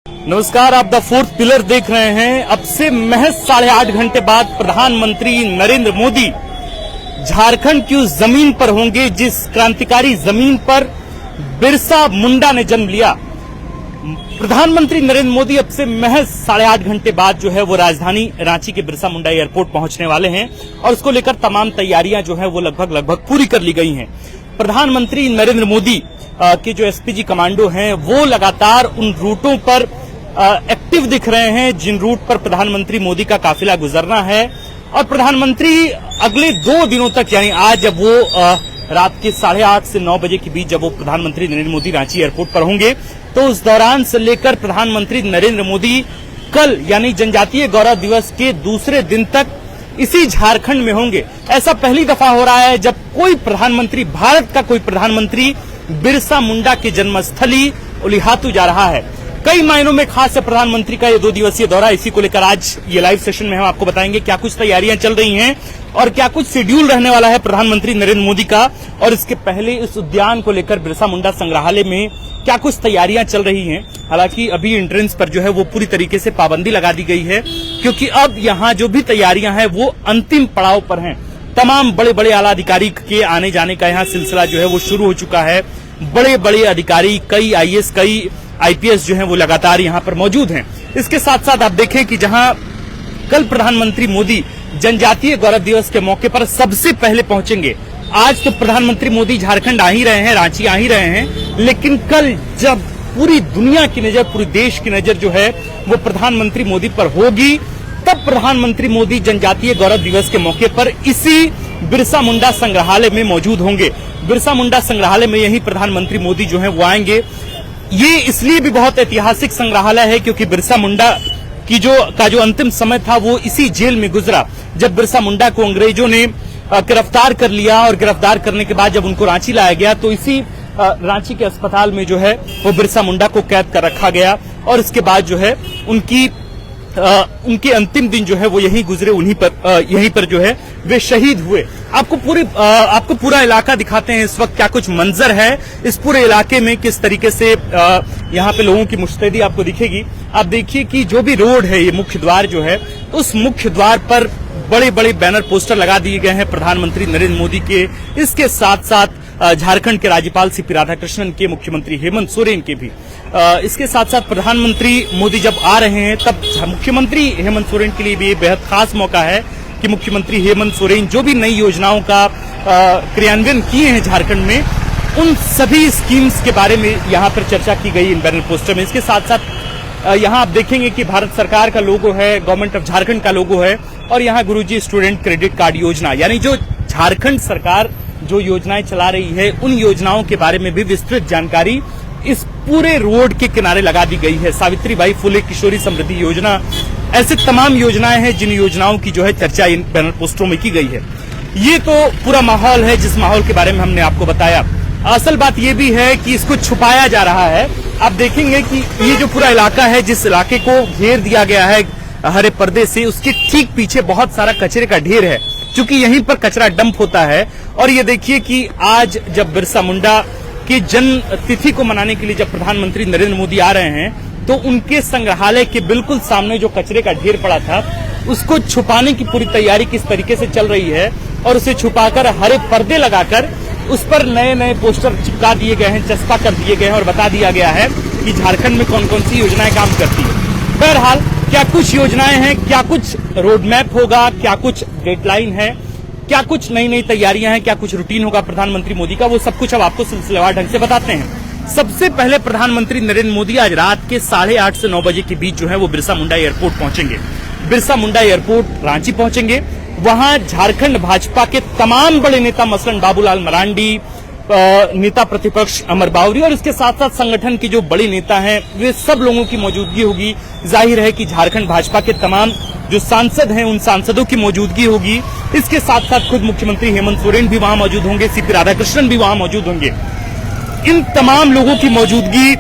नमस्कार, आप the fourth pillar देख रहे हैं। अब से महज 8.5 घंटे बाद प्रधानमंत्री नरेंद्र मोदी झारखंड की उस जमीन पर होंगे जिस क्रांतिकारी जमीन पर बिरसा मुंडा ने जन्म लिया। प्रधानमंत्री नरेंद्र मोदी अब से महज 8.5 घंटे बाद जो है वो राजधानी रांची के बिरसा मुंडा एयरपोर्ट पहुंचने वाले हैं और उसको लेकर तमाम तैयारियां जो है वो लगभग पूरी कर ली गई हैं। प्रधानमंत्री नरेंद्र मोदी के जो एसपीजी कमांडो हैं वो लगातार उन रूटों पर एक्टिव दिख रहे हैं जिन रूट पर प्रधानमंत्री मोदी का काफिला गुजरना है। और प्रधानमंत्री अगले 2 दिनों तक, यानी आज जब वो रात के 8:30 से 9 बजे के बीच जब वो प्रधानमंत्री नरेंद्र मोदी रांची एयरपोर्ट पर होंगे, तो उस दौरान से लेकर प्रधानमंत्री नरेंद्र मोदी कल यानी जनजातीय गौरव दिवस के दूसरे दिन तक इसी झारखंड में होंगे। ऐसा पहली दफा हो रहा है जब कोई प्रधानमंत्री, भारत का कोई प्रधानमंत्री बिरसा मुंडा की जन्मस्थली उलिहातू जा रहा है। कई मायनों में खास है प्रधानमंत्री का ये 2 दिवसीय दौरा। इसी को लेकर आज ये लाइव सेशन में हम आपको बताएंगे क्या कुछ तैयारियां चल रही हैं और क्या कुछ शेड्यूल रहने वाला है प्रधानमंत्री नरेंद्र मोदी का। और इसके पहले इस उद्यान को लेकर बिरसा मुंडा संग्रहालय में क्या कुछ तैयारियां चल रही हैं। हालांकि अभी एंट्रेंस पर जो है वो पूरी तरीके से पाबंदी लगा दी गई है, क्योंकि अब यहाँ जो भी तैयारियां हैं वो अंतिम पड़ाव पर हैं। तमाम बड़े बड़े आला अधिकारी के आने जाने का यहाँ सिलसिला जो है वो शुरू हो चुका है। बड़े बड़े अधिकारी, कई आईएएस, कई आईपीएस जो हैं वो लगातार यहाँ पर मौजूद हैं। इसके साथ साथ आप देखें कि जहां कल प्रधानमंत्री मोदी जनजातीय गौरव दिवस के मौके पर सबसे पहले पहुंचेंगे। आज तो प्रधानमंत्री मोदी झारखंड आ ही रहे हैं, रांची आ ही रहे हैं, लेकिन कल जब पूरी दुनिया की नजर, पूरे देश की नजर जो है वो प्रधानमंत्री मोदी पर होगी, तब प्रधानमंत्री मोदी जनजातीय गौरव दिवस के मौके पर इसी बिरसा मुंडा संग्रहालय में मौजूद होंगे। बिरसा मुंडा संग्रहालय में यही प्रधानमंत्री मोदी जो है वो आएंगे। ये इसलिए भी बहुत ऐतिहासिक संग्रहालय है क्योंकि बिरसा मुंडा की जो अंतिम समय था वो इसी जेल में गुजरा। जब बिरसा मुंडा को अंग्रेजों ने गिरफ्तार कर लिया और गिरफ्तार करने के बाद जब उनको रांची लाया गया तो इसी रांची के अस्पताल में जो है वो बिरसा मुंडा को कैद कर रखा गया और इसके बाद जो है उनके अंतिम दिन जो है वो यहीं गुजरे, यहीं पर जो है वे शहीद हुए। आपको पूरा इलाका दिखाते हैं इस वक्त क्या कुछ मंजर है इस पूरे इलाके में, किस तरीके से यहाँ पे लोगों की मुस्तैदी आपको दिखेगी। आप देखिए कि जो भी रोड है, ये मुख्य द्वार जो है, उस मुख्य द्वार पर बड़े बड़े बैनर पोस्टर लगा दिए गए हैं प्रधानमंत्री नरेंद्र मोदी के। इसके साथ साथ झारखंड के राज्यपाल सीपी राधाकृष्णन के, मुख्यमंत्री हेमंत सोरेन के भी। इसके साथ साथ प्रधानमंत्री मोदी जब आ रहे हैं तब मुख्यमंत्री हेमंत सोरेन के लिए भी बेहद खास मौका है कि मुख्यमंत्री हेमंत सोरेन जो भी नई योजनाओं का क्रियान्वयन किए हैं झारखंड में, उन सभी स्कीम्स के बारे में यहाँ पर चर्चा की गई इन बैनर पोस्टर में। इसके साथ साथ यहाँ आप देखेंगे कि भारत सरकार का लोगो है, गवर्नमेंट ऑफ झारखंड का लोगो है और यहाँ गुरुजी स्टूडेंट क्रेडिट कार्ड योजना, यानी जो झारखंड सरकार जो योजनाएं चला रही है उन योजनाओं के बारे में भी विस्तृत जानकारी इस पूरे रोड के किनारे लगा दी गई है। सावित्रीबाई फुले किशोरी समृद्धि योजना, ऐसे तमाम योजनाएं हैं जिन योजनाओं की जो है चर्चा इन बैनर पोस्टरों में की गई है। ये तो पूरा माहौल है जिस माहौल के बारे में हमने आपको बताया। असल बात ये भी है कि इसको छुपाया जा रहा है। आप देखेंगे कि ये जो पूरा इलाका है, जिस इलाके को घेर दिया गया है हरे पर्दे से, उसके ठीक पीछे बहुत सारा कचरे का ढेर है, क्योंकि यहीं पर कचरा डंप होता है। और ये देखिए कि आज जब बिरसा मुंडा की जन्म तिथि को मनाने के लिए जब प्रधानमंत्री नरेंद्र मोदी आ रहे हैं तो उनके संग्रहालय के बिल्कुल सामने जो कचरे का ढेर पड़ा था उसको छुपाने की पूरी तैयारी किस तरीके से चल रही है और उसे छुपाकर हरे पर्दे लगाकर उस पर नए नए पोस्टर चिपका दिए गए हैं, चस्पा कर दिए गए हैं और बता दिया गया है कि झारखंड में कौन कौन सी योजनाएं काम करती है। बहरहाल क्या कुछ योजनाएं हैं, क्या कुछ रोड मैप होगा, क्या कुछ डेडलाइन है, क्या कुछ नई नई तैयारियां हैं, क्या कुछ रूटीन होगा प्रधानमंत्री मोदी का, वो सब कुछ अब आपको सिलसिलेवार ढंग से बताते हैं। सबसे पहले प्रधानमंत्री नरेंद्र मोदी आज रात के 8:30 से 9 बजे के बीच जो है वो बिरसा मुंडा एयरपोर्ट पहुंचेंगे। बिरसा मुंडा एयरपोर्ट रांची पहुंचेंगे। वहां झारखंड भाजपा के तमाम बड़े नेता, मसलन बाबूलाल मरांडी, नेता प्रतिपक्ष अमर बावरी और इसके साथ साथ संगठन के जो बड़े नेता हैं वे सब लोगों की मौजूदगी होगी। जाहिर है कि झारखंड भाजपा के तमाम जो सांसद हैं उन सांसदों की मौजूदगी होगी। इसके साथ साथ खुद मुख्यमंत्री हेमंत सोरेन भी वहां मौजूद होंगे, सीपी राधाकृष्णन भी वहां मौजूद होंगे। इन तमाम लोगों की मौजूदगी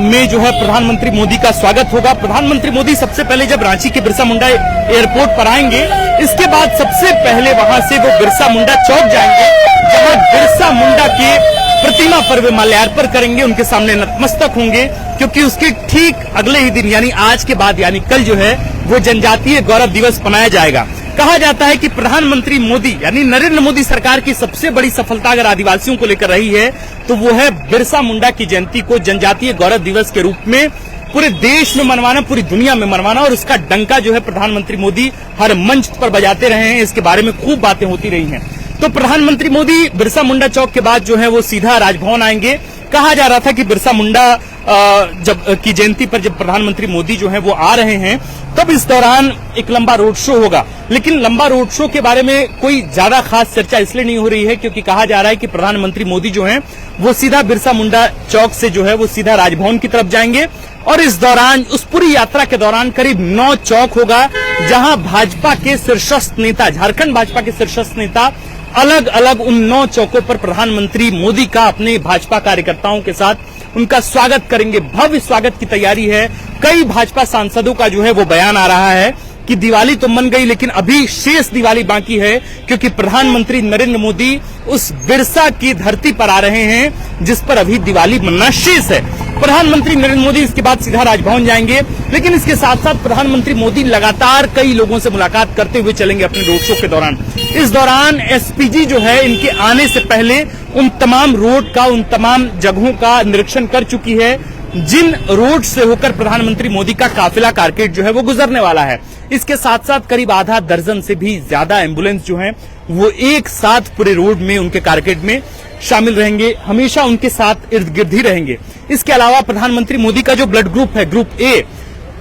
में जो है प्रधानमंत्री मोदी का स्वागत होगा। प्रधानमंत्री मोदी सबसे पहले जब रांची के बिरसा मुंडा एयरपोर्ट पर आएंगे, इसके बाद सबसे पहले वहां से वो बिरसा मुंडा चौक जाएंगे, जहां बिरसा मुंडा के प्रतिमा पर वे माल्यार्पण करेंगे, उनके सामने नतमस्तक होंगे, क्योंकि उसके ठीक अगले ही दिन यानी आज के बाद यानी कल जो है वो जनजातीय गौरव दिवस मनाया जाएगा। कहा जाता है कि प्रधानमंत्री मोदी यानी नरेंद्र मोदी सरकार की सबसे बड़ी सफलता अगर आदिवासियों को लेकर रही है तो वो है बिरसा मुंडा की जयंती को जनजातीय गौरव दिवस के रूप में पूरे देश में मनवाना, पूरी दुनिया में मनवाना, और उसका डंका जो है प्रधानमंत्री मोदी हर मंच पर बजाते रहे हैं। इसके बारे में खूब बातें होती रही हैं। तो प्रधानमंत्री मोदी बिरसा मुंडा चौक के बाद जो है वो सीधा राजभवन आएंगे। कहा जा रहा था कि बिरसा मुंडा की जयंती पर जब प्रधानमंत्री मोदी जो है वो आ रहे हैं तब इस दौरान एक लंबा रोड शो होगा, लेकिन लंबा रोड शो के बारे में कोई ज्यादा खास चर्चा इसलिए नहीं हो रही है क्योंकि कहा जा रहा है कि प्रधानमंत्री मोदी जो है वो सीधा बिरसा मुंडा चौक से जो है वो सीधा राजभवन की तरफ जाएंगे, और इस दौरान उस पूरी यात्रा के दौरान करीब 9 चौक होगा जहां भाजपा के शीर्षस्थ नेता, झारखंड भाजपा के शीर्षस्थ नेता अलग अलग उन 9 चौकों पर प्रधानमंत्री मोदी का अपने भाजपा कार्यकर्ताओं के साथ उनका स्वागत करेंगे। भव्य स्वागत की तैयारी है। कई भाजपा सांसदों का जो है वो बयान आ रहा है कि दिवाली तो मन गई लेकिन अभी शेष दिवाली बाकी है, क्योंकि प्रधानमंत्री नरेंद्र मोदी उस बिरसा की धरती पर आ रहे हैं जिस पर अभी दिवाली मनना शेष है। प्रधानमंत्री नरेंद्र मोदी इसके बाद सीधा राजभवन जाएंगे, लेकिन इसके साथ साथ प्रधानमंत्री मोदी लगातार कई लोगों से मुलाकात करते हुए चलेंगे अपने रोड शो के दौरान। इस दौरान एसपीजी जो है इनके आने से पहले उन तमाम रोड का, उन तमाम जगहों का निरीक्षण कर चुकी है जिन रोड से होकर प्रधानमंत्री मोदी का काफिला कारकेड जो है वो गुजरने वाला है। इसके साथ साथ करीब आधा दर्जन से भी ज्यादा एम्बुलेंस जो हैं वो एक साथ पूरे रोड में उनके कारकेड में शामिल रहेंगे, हमेशा उनके साथ इर्द गिर्द ही रहेंगे। इसके अलावा प्रधानमंत्री मोदी का जो ब्लड ग्रुप है, ग्रुप ए,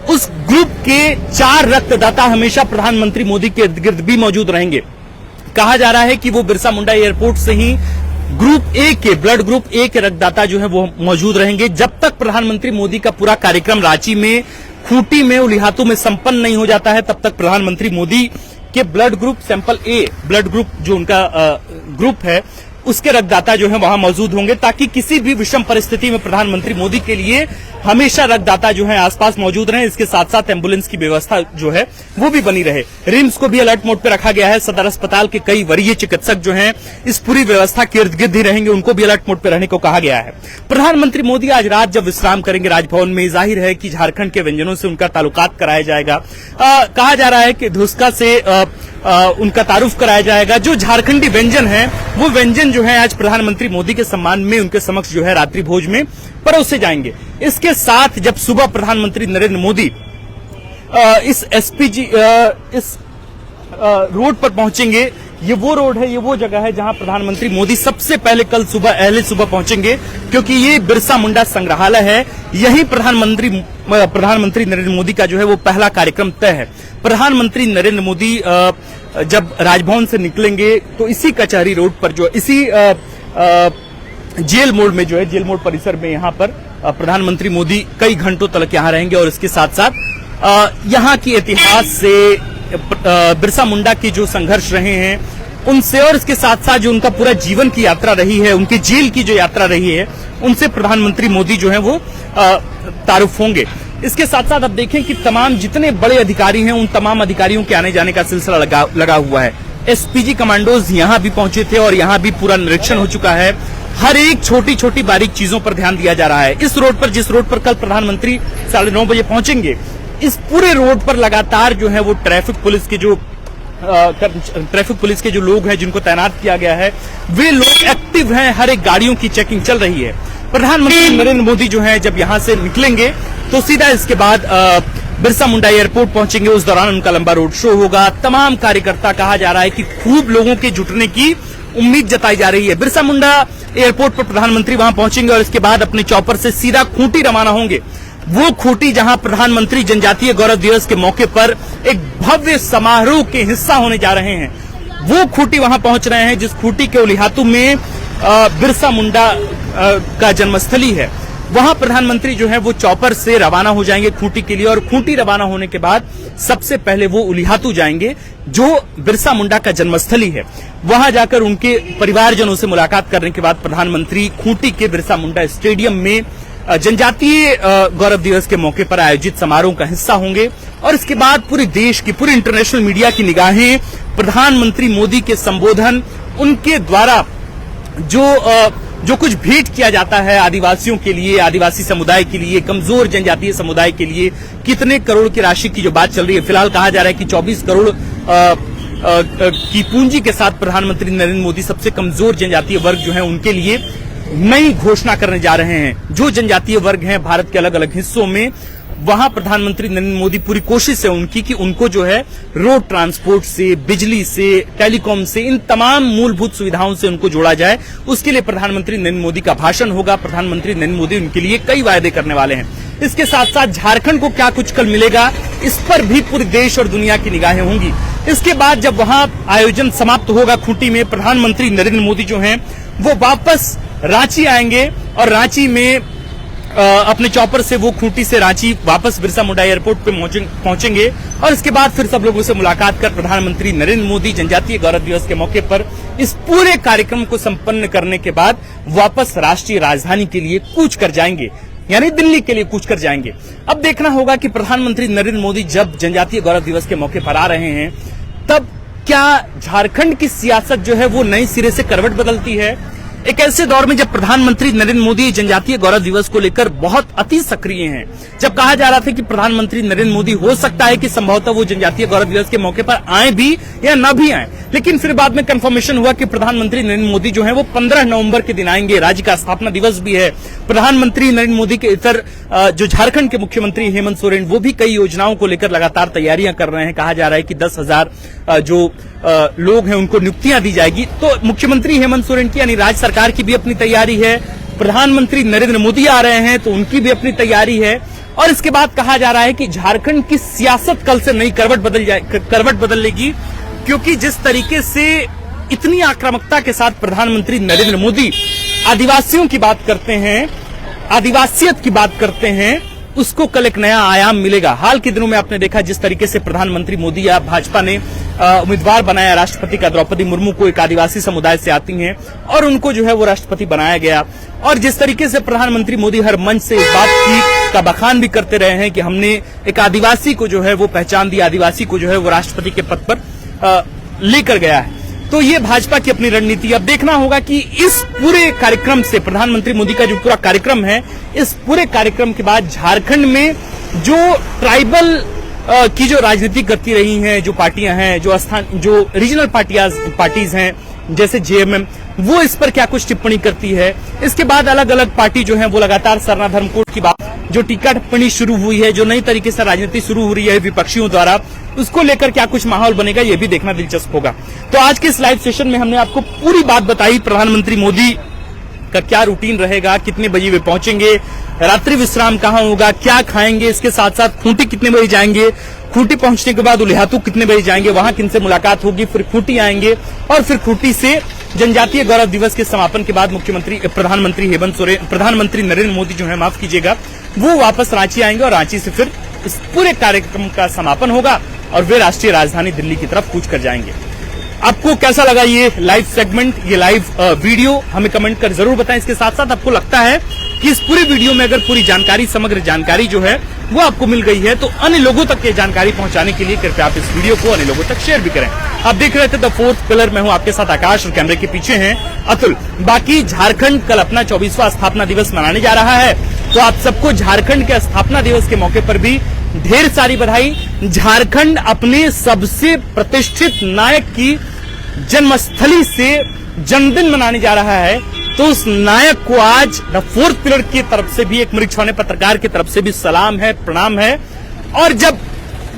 उस ग्रुप के 4 रक्तदाता हमेशा प्रधानमंत्री मोदी के इर्द गिर्द भी मौजूद रहेंगे। कहा जा रहा है कि वो बिरसा मुंडा एयरपोर्ट से ही ग्रुप ए के, ब्लड ग्रुप ए के रक्तदाता जो है वो मौजूद रहेंगे। जब तक प्रधानमंत्री मोदी का पूरा कार्यक्रम रांची में, खूंटी में, उलिहातू में संपन्न नहीं हो जाता है तब तक प्रधानमंत्री मोदी के ब्लड ग्रुप सैंपल ए, ब्लड ग्रुप जो उनका ग्रुप है उसके रक्तदाता जो है वहां मौजूद होंगे, ताकि किसी भी विषम परिस्थिति में प्रधानमंत्री मोदी के लिए हमेशा रक्तदाता जो है आसपास मौजूद रहे। इसके साथ साथ एम्बुलेंस की व्यवस्था जो है वो भी बनी रहे। रिम्स को भी अलर्ट मोड पर रखा गया है। सदर अस्पताल के कई वरीय चिकित्सक जो हैं इस पूरी व्यवस्था के इर्द गिर्द ही रहेंगे, उनको भी अलर्ट मोड पर रहने को कहा गया है। प्रधानमंत्री मोदी आज रात जब विश्राम करेंगे राजभवन में, जाहिर है कि झारखंड के व्यंजनों से उनका ताल्लुकात कराया जाएगा। कहा जा रहा है कि धुस्का से उनका तारुफ कराया जाएगा। जो झारखंडी व्यंजन है वो व्यंजन जो है आज प्रधानमंत्री मोदी के सम्मान में उनके समक्ष जो है रात्रि भोज में परोसे जाएंगे। इसके साथ जब सुबह प्रधानमंत्री नरेंद्र मोदी इस एसपीजी इस रोड पर पहुंचेंगे, ये वो रोड है, ये वो जगह है जहां प्रधानमंत्री मोदी सबसे पहले कल सुबह अहले सुबह पहुंचेंगे, क्योंकि ये बिरसा मुंडा संग्रहालय है। यही प्रधानमंत्री नरेंद्र मोदी का जो है वो पहला कार्यक्रम तय है। प्रधानमंत्री नरेंद्र मोदी जब राजभवन से निकलेंगे तो इसी कचहरी रोड पर जो इसी जेल मोड़ में जो है, जेल मोड़ परिसर में यहाँ पर प्रधानमंत्री मोदी कई घंटों तक यहाँ रहेंगे, और इसके साथ साथ यहाँ की इतिहास से, बिरसा मुंडा के जो संघर्ष रहे हैं उनसे, और इसके साथ साथ जो उनका पूरा जीवन की यात्रा रही है, उनकी जेल की जो यात्रा रही है, उनसे प्रधानमंत्री मोदी जो है वो तारुफ होंगे। इसके साथ साथ अब देखें कि तमाम जितने बड़े अधिकारी हैं उन तमाम अधिकारियों के आने जाने का सिलसिला लगा हुआ है। एसपीजी कमांडोज यहाँ भी पहुंचे थे और यहाँ भी पूरा निरीक्षण हो चुका है। हर एक छोटी छोटी बारीक चीजों पर ध्यान दिया जा रहा है। इस रोड पर, जिस रोड पर कल प्रधानमंत्री 9:30 बजे पहुंचेंगे, इस पूरे रोड पर लगातार जो है वो ट्रैफिक पुलिस के जो लोग हैं जिनको तैनात किया गया है, वे लोग एक्टिव हैं। हर एक गाड़ियों की चेकिंग चल रही है। प्रधानमंत्री नरेंद्र मोदी जो है जब यहां से निकलेंगे तो सीधा इसके बाद बिरसा मुंडा एयरपोर्ट पहुंचेंगे। उस दौरान उनका लंबा रोड शो होगा। तमाम कार्यकर्ता, कहा जा रहा है कि खूब लोगों के जुटने की उम्मीद जताई जा रही है। बिरसा मुंडा एयरपोर्ट पर प्रधानमंत्री वहां पहुंचेंगे और इसके बाद अपने चॉपर से सीधा खूंटी रवाना होंगे। वो खूंटी जहां प्रधानमंत्री जनजातीय गौरव दिवस के मौके पर एक भव्य समारोह के हिस्सा होने जा रहे हैं, वो खूंटी वहां पहुंच रहे हैं जिस खूंटी के उलिहातू में बिरसा मुंडा का जन्मस्थली है। वहां प्रधानमंत्री जो है वो चॉपर से रवाना हो जाएंगे खूंटी के लिए, और खूंटी रवाना होने के बाद सबसे पहले वो उलिहातू जाएंगे जो बिरसा मुंडा का जन्मस्थली है। वहां जाकर उनके परिवारजनों से मुलाकात करने के बाद प्रधानमंत्री खूंटी के बिरसा मुंडा स्टेडियम में जनजातीय गौरव दिवस के मौके पर आयोजित समारोह का हिस्सा होंगे। और इसके बाद पूरे देश की, पूरी इंटरनेशनल मीडिया की निगाहें प्रधानमंत्री मोदी के संबोधन, उनके द्वारा जो जो कुछ भेंट किया जाता है आदिवासियों के लिए, आदिवासी समुदाय के लिए, कमजोर जनजातीय समुदाय के लिए, कितने करोड़ की राशि की जो बात चल रही है, फिलहाल कहा जा रहा है कि 24 करोड़ की पूंजी के साथ प्रधानमंत्री नरेंद्र मोदी सबसे कमजोर जनजातीय वर्ग जो है उनके लिए नई घोषणा करने जा रहे हैं। जो जनजातीय वर्ग हैं भारत के अलग अलग हिस्सों में, वहां प्रधानमंत्री नरेंद्र मोदी पूरी कोशिश है उनकी कि उनको जो है रोड ट्रांसपोर्ट से, बिजली से, टेलीकॉम से, इन तमाम मूलभूत सुविधाओं से उनको जोड़ा जाए। उसके लिए प्रधानमंत्री नरेंद्र मोदी का भाषण होगा। प्रधानमंत्री नरेंद्र मोदी उनके लिए कई वायदे करने वाले हैं। इसके साथ साथ झारखंड को क्या कुछ कल मिलेगा, इस पर भी पूरे देश और दुनिया की निगाहें होंगी। इसके बाद जब वहां आयोजन समाप्त होगा खूंटी में, प्रधानमंत्री नरेंद्र मोदी जो हैं वो वापस रांची आएंगे और रांची में अपने चॉपर से वो खूंटी से रांची वापस बिरसा मुंडा एयरपोर्ट पे पहुंचेंगे और इसके बाद फिर सब लोगों से मुलाकात कर प्रधानमंत्री नरेंद्र मोदी जनजातीय गौरव दिवस के मौके पर इस पूरे कार्यक्रम को संपन्न करने के बाद वापस राष्ट्रीय राजधानी के लिए कूच कर जाएंगे, यानी दिल्ली के लिए कूच कर जाएंगे। अब देखना होगा कि प्रधानमंत्री नरेंद्र मोदी जब जनजातीय गौरव दिवस के मौके पर आ रहे हैं, तब क्या झारखंड की सियासत जो है वो नए सिरे से करवट बदलती है। एक ऐसे दौर में जब प्रधानमंत्री नरेंद्र मोदी जनजातीय गौरव दिवस को लेकर बहुत अति सक्रिय हैं, जब कहा जा रहा था कि प्रधानमंत्री नरेंद्र मोदी हो सकता है कि संभवतः वो जनजातीय गौरव दिवस के मौके पर आए भी या न भी आए, लेकिन फिर बाद में कंफर्मेशन हुआ कि प्रधानमंत्री नरेंद्र मोदी जो है वो 15 नवंबर के दिन आएंगे। राज्य का स्थापना दिवस भी है। प्रधानमंत्री नरेंद्र मोदी के इतर जो झारखंड के मुख्यमंत्री हेमंत सोरेन, वो भी कई योजनाओं को लेकर लगातार तैयारियां कर रहे हैं। कहा जा रहा है कि 10,000 जो लोग हैं उनको नियुक्तियां दी जाएगी। तो मुख्यमंत्री हेमंत सोरेन की यानी राज्य सरकार की भी अपनी तैयारी है, प्रधानमंत्री नरेंद्र मोदी आ रहे हैं तो उनकी भी अपनी तैयारी है। और इसके बाद कहा जा रहा है कि झारखंड की सियासत कल से नई करवट बदलेगी, क्योंकि जिस तरीके से इतनी आक्रामकता के साथ प्रधानमंत्री नरेंद्र मोदी आदिवासियों की बात करते हैं, आदिवासियत की बात करते हैं, उसको कल एक नया आयाम मिलेगा। हाल के दिनों में आपने देखा जिस तरीके से प्रधानमंत्री मोदी या भाजपा ने उम्मीदवार बनाया राष्ट्रपति का द्रौपदी मुर्मू को, एक आदिवासी समुदाय से आती हैं, और उनको जो है वो राष्ट्रपति बनाया गया। और जिस तरीके से प्रधानमंत्री मोदी हर मंच से इस बात का बखान भी करते रहे हैं कि हमने एक आदिवासी को जो है वो पहचान दी, आदिवासी को जो है वो राष्ट्रपति के पद पर लेकर गया है। तो ये भाजपा की अपनी रणनीति। अब देखना होगा कि इस पूरे कार्यक्रम से, प्रधानमंत्री मोदी का जो पूरा कार्यक्रम है, इस पूरे कार्यक्रम के बाद झारखंड में जो ट्राइबल की जो राजनीति करती रही हैं, जो पार्टियां हैं, जो रीजनल पार्टीज हैं जैसे जेएमएम, वो इस पर क्या कुछ टिप्पणी करती है। इसके बाद अलग अलग पार्टी जो है वो लगातार सरना धर्म कोड की बात, जो टीका टिप्पणी शुरू हुई है, जो नई तरीके से राजनीति शुरू हो रही है विपक्षियों द्वारा, उसको लेकर क्या कुछ माहौल बनेगा ये भी देखना दिलचस्प होगा। तो आज के इस लाइव सेशन में हमने आपको पूरी बात बताई, प्रधानमंत्री मोदी का क्या रूटीन रहेगा, कितने बजे वे पहुंचेंगे, रात्रि विश्राम कहां होगा, क्या खाएंगे, इसके साथ साथ खूंटी कितने बजे जाएंगे, खूंटी पहुंचने के बाद उलिहातू कितने बजे जाएंगे, वहां किनसे मुलाकात होगी, फिर खूंटी आएंगे और फिर खूंटी से जनजातीय गौरव दिवस के समापन के बाद प्रधानमंत्री नरेंद्र मोदी जो है, माफ कीजिएगा, वो वापस रांची आएंगे और रांची से फिर इस पूरे कार्यक्रम का समापन होगा और वे राष्ट्रीय राजधानी दिल्ली की तरफ कूच कर जाएंगे। आपको कैसा लगा ये लाइव सेगमेंट, ये लाइव वीडियो, हमें कमेंट कर जरूर बताएं। इसके साथ साथ आपको लगता है कि इस पूरी वीडियो में अगर पूरी जानकारी, समग्र जानकारी जो है वो आपको मिल गई है, तो अन्य लोगों तक ये जानकारी पहुंचाने के लिए कृपया आप इस वीडियो को अन्य लोगों तक शेयर भी करें। आप देख रहे थे द फोर्थ पिलर, मैं हूं आपके साथ आकाश और कैमरे के पीछे हैं अतुल। बाकी झारखंड कल अपना 24वां स्थापना दिवस मनाने जा रहा है, तो आप सबको झारखंड के स्थापना दिवस के मौके पर भी ढेर सारी बधाई। झारखंड अपने सबसे प्रतिष्ठित नायक की जन्मस्थली से जन्मदिन मनाने जा रहा है, तो उस नायक को आज द फोर्थ पिलर की तरफ से भी, एक मृग छावनी पत्रकार की तरफ से भी सलाम है, प्रणाम है। और जब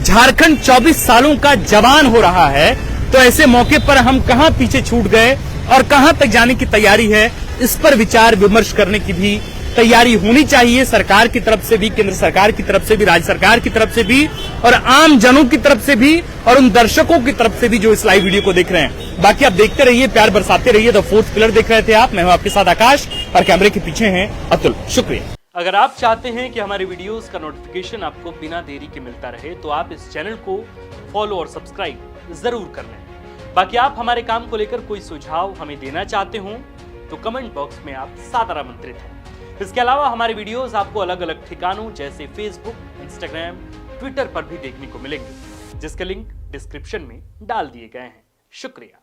झारखंड 24 सालों का जवान हो रहा है, तो ऐसे मौके पर हम कहां पीछे छूट गए और कहां तक जाने की तैयारी है, इस पर विचार विमर्श करने की भी तैयारी होनी चाहिए, सरकार की तरफ से भी, केंद्र सरकार की तरफ से भी, राज्य सरकार की तरफ से भी, और आम जनों की तरफ से भी, और उन दर्शकों की तरफ से भी जो इस लाइव वीडियो को देख रहे हैं। बाकी आप देखते रहिए, प्यार बरसाते रहिए। द फोर्थ पिलर देख रहे थे आप, मैं हूं आपके साथ आकाश और कैमरे के पीछे हैं अतुल। शुक्रिया। अगर आप चाहते हैं कि हमारे वीडियोस का नोटिफिकेशन आपको बिना देरी के मिलता रहे, तो आप इस चैनल को फॉलो और सब्सक्राइब जरूर कर लें। बाकी आप हमारे काम को लेकर कोई सुझाव हमें देना चाहते हो तो कमेंट बॉक्स में आप सादर आमंत्रित हैं। इसके अलावा हमारे वीडियोस आपको अलग अलग ठिकानों जैसे फेसबुक, इंस्टाग्राम, ट्विटर पर भी देखने को मिलेंगे, जिसके लिंक डिस्क्रिप्शन में डाल दिए गए हैं। शुक्रिया।